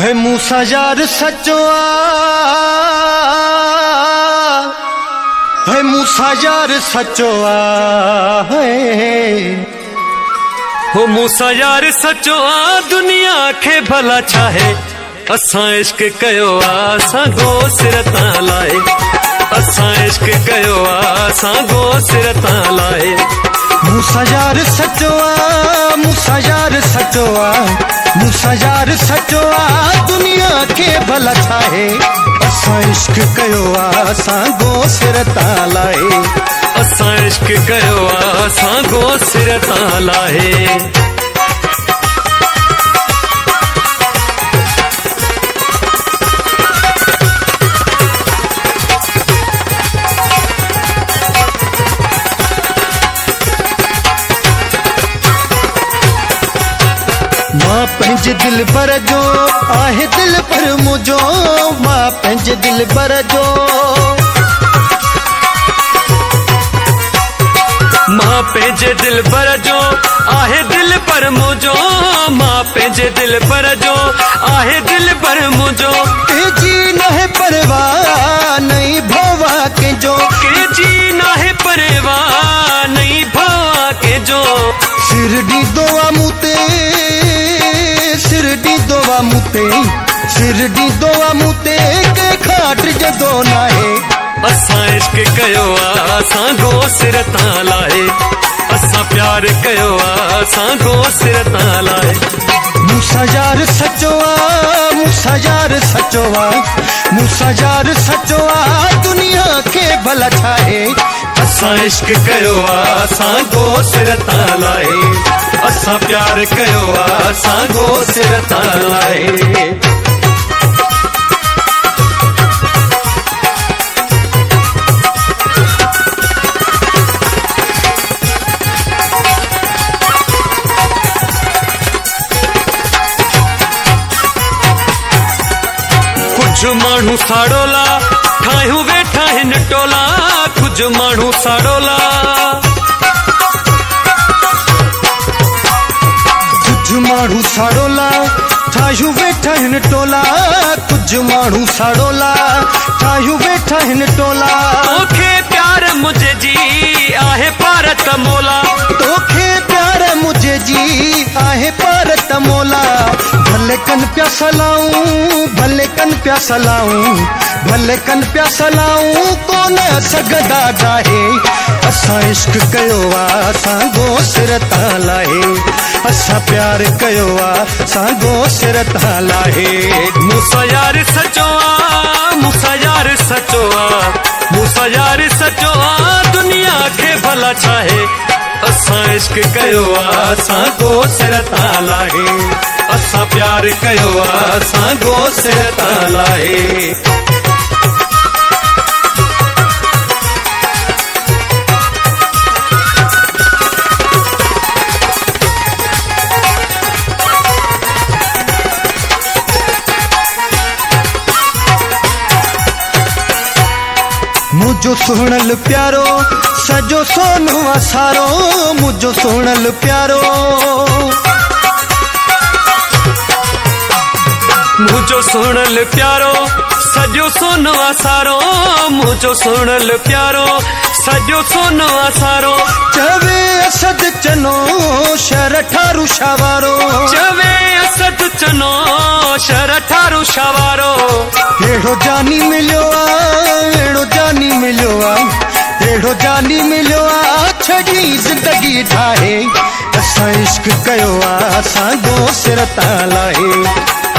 है मूसा यार सचो है मूसा यार सचो हो मूसा यार सचो दुनिया खे भला चाहे असां इश्क कयो असां गो सिर तां लाए असां इश्क कयो असां गो सिर तां लाए मूसा यार सचो मूसा यार सचो मूसा यार सचो दुनिया के भला चाहे असां इश्क कयो असां गो सिर तां लाए असां इश्क कयो असां गो सिर तां लाए मां पंहिंजे दिल भर जो आहे दिल पर मुझो मां पंहिंजे दिल भर जो मां पंहिंजे दिल भर जो आहे दिल पर मुझो मां पंहिंजे दिल भर जो आहे दिल पर मुझो जी न है परवाह नहीं भवा के जो जी ना है परवाह नहीं भवा के जो सिरडी दोआ मुते सिरडी दोआ मुते सिरडी दोआ मुते के खाट जदो नाहे असां इश्क कयो असां गो सिर तां लाए असां प्यार कयो असां गो सिर तां लाए मूसा यार सचो मूसा यार सचो मूसा यार सचो दुनिया के भला चाहे असां इश्क कयो असां गो सिर तां लाए असां प्यार कयो असां गो सिर तां लाए कुछ माण्हू साड़ोला ठाहियूं वेठा हिन टोला कुछ माण्हू साड़ोला कुछ माण्हू साड़ोला ठाहियूं वेठा हिन टोला कुछ माण्हू साड़ोला ठाहियूं वेठा हिन टोला तोखे प्यार मुझे जी आहे पार तमोला तोखे प्यार मुझे जी आहे पार तमोला भले कन प्या सलाऊं भले कन प्या सलाऊं भले कन प्या सलाऊं कोन सगदा जाहे असां इश्क कयो असां गो सिर तां लाहे असां प्यार कयो असां गो सिर तां लाहे मूसा यार सचो मूसा यार सचो मूसा यार सचो दुनिया खे भला चाहे असां इश्क कयो असां गो सिर तां लाहे असां प्यार कयो असां गो सिर तां लाहे मुझो सुहणल प्यारो सजो सोनो असारो मुझो सुहणल प्यारो मुझो सुणल प्यारो सजो सोनो असारो मुझो सुणल प्यारो सजो सोनो असारो चवे असद चनो शर ठारू शावारो चवे असद चनो शर ठारू शावारो एड़ो जानी मिलियो एड़ो जानी मिलियो एड़ो जानी मिलियो छड़ी जिंदगी ठाहे असां इश्क कयो असां गो सिर तां लाहे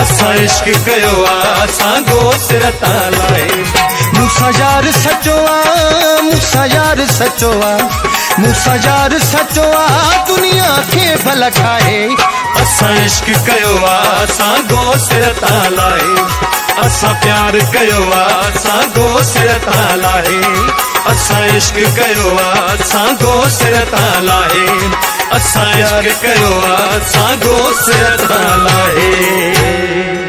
असां इश्क कयो असां गो सिर तां लाए मूसा यार सचो मूसा यार सचो मूसा यार सचो दुनिया के भला ठाहे असां इश्क कयो असां गो सिर तां लाए असां प्यार कयो असां गो सिर तां लाए असां इश्क कयो असां गो सिर तां लाए असां इश्क कयो असां गो सिर तां लाए